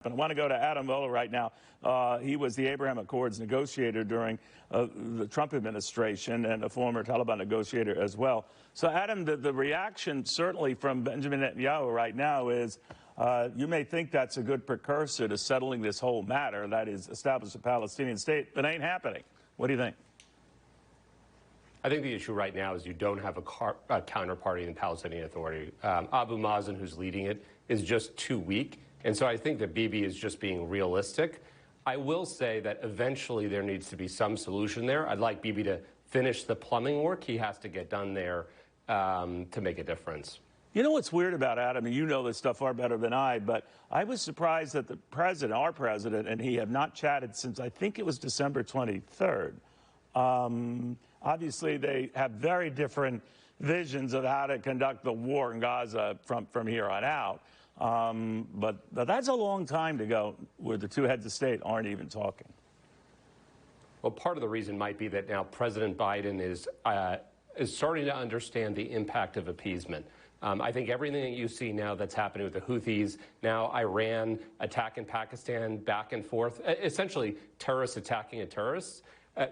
I want to go to Adam Boehler right now. He was the Abraham Accords negotiator during the Trump administration and a former Taliban negotiator as well. So, Adam, the reaction certainly from Benjamin Netanyahu right now is you may think that's a good precursor to settling this whole matter, that is, establish a Palestinian state, but ain't happening. What do you think? I think the issue right now is you don't have a counterparty in the Palestinian Authority. Abu Mazen, who's leading it, is just too weak. And so I think that Bibi is just being realistic. I will say that eventually there needs to be some solution there. I'd like Bibi to finish the plumbing work he has to get done there to make a difference. You know what's weird about Adam, and you know this stuff far better than I, but I was surprised that the president, our president, and he have not chatted since I think it was December 23rd. Obviously, they have very different visions of how to conduct the war in Gaza from here on out. But that's a long time to go where the two heads of state aren't even talking. Well, part of the reason might be that now President Biden is starting to understand the impact of appeasement. I think everything that you see now that's happening with the Houthis, now Iran attacking Pakistan back and forth, essentially terrorists attacking terrorists,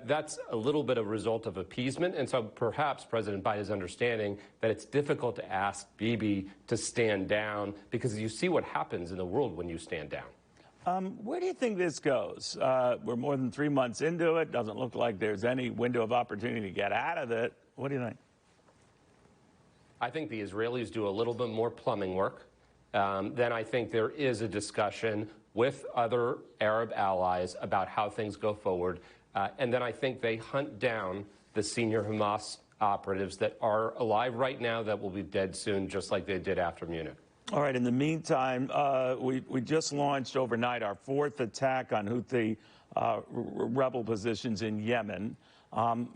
that's a little bit of a result of appeasement. And so perhaps President Biden is understanding that it's difficult to ask Bibi to stand down because you see what happens in the world when you stand down. Where do you think this goes? We're more than 3 months into it. Doesn't look like there's any window of opportunity to get out of it. What do you think? I think the Israelis do a little bit more plumbing work. Then I think there is a discussion with other Arab allies about how things go forward. And then I think they hunt down the senior Hamas operatives that are alive right now that will be dead soon, just like they did after Munich. All right. In the meantime, we just launched overnight our fourth attack on Houthi rebel positions in Yemen.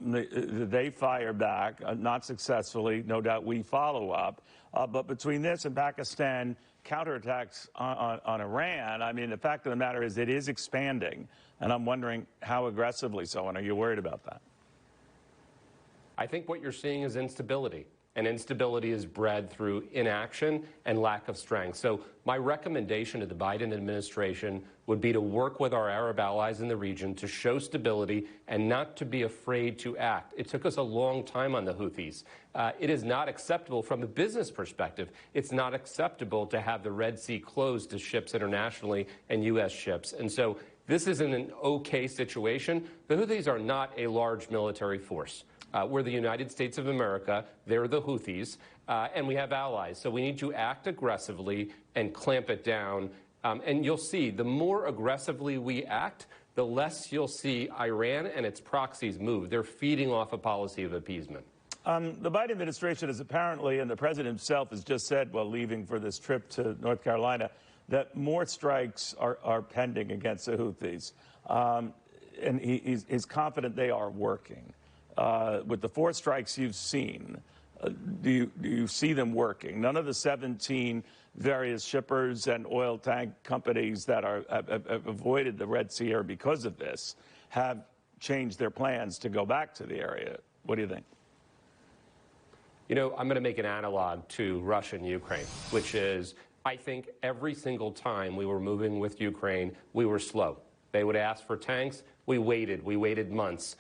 They fire back, not successfully. No doubt we follow up. But between this and Pakistan counterattacks on Iran, I mean, the fact of the matter is it is expanding. And I'm wondering how aggressively so, and are you worried about that? I think what you're seeing is instability. And instability is bred through inaction and lack of strength. So my recommendation to the Biden administration would be to work with our Arab allies in the region to show stability and not to be afraid to act. It took us a long time on the Houthis. It is not acceptable from a business perspective. It's not acceptable to have the Red Sea closed to ships internationally and U.S. ships. And so this isn't an okay situation. The Houthis are not a large military force. We're the United States of America. They're the Houthis. And we have allies. So we need to act aggressively and clamp it down. And you'll see, the more aggressively we act, the less you'll see Iran and its proxies move. They're feeding off a policy of appeasement. The Biden administration has apparently, and the president himself has just said, while leaving for this trip to North Carolina, that more strikes are pending against the Houthis. And he's confident they are working. With the 4 strikes you've seen, do you see them working? None of the 17 various shippers and oil tank companies that have avoided the Red Sea area because of this have changed their plans to go back to the area. What do you think? You know, I'm going to make an analog to Russia and Ukraine, which is I think every single time we were moving with Ukraine, we were slow. They would ask for tanks. We waited months.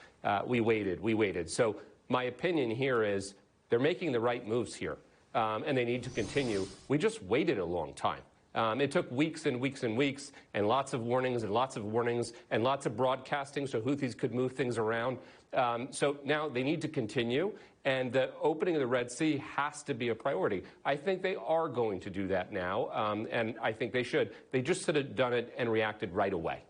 We waited. So my opinion here is they're making the right moves here, and they need to continue. We just waited a long time. It took weeks and weeks and weeks, and lots of warnings and lots of warnings and lots of broadcasting so Houthis could move things around. So now they need to continue, and the opening of the Red Sea has to be a priority. I think they are going to do that now, and I think they should. They just should have done it and reacted right away.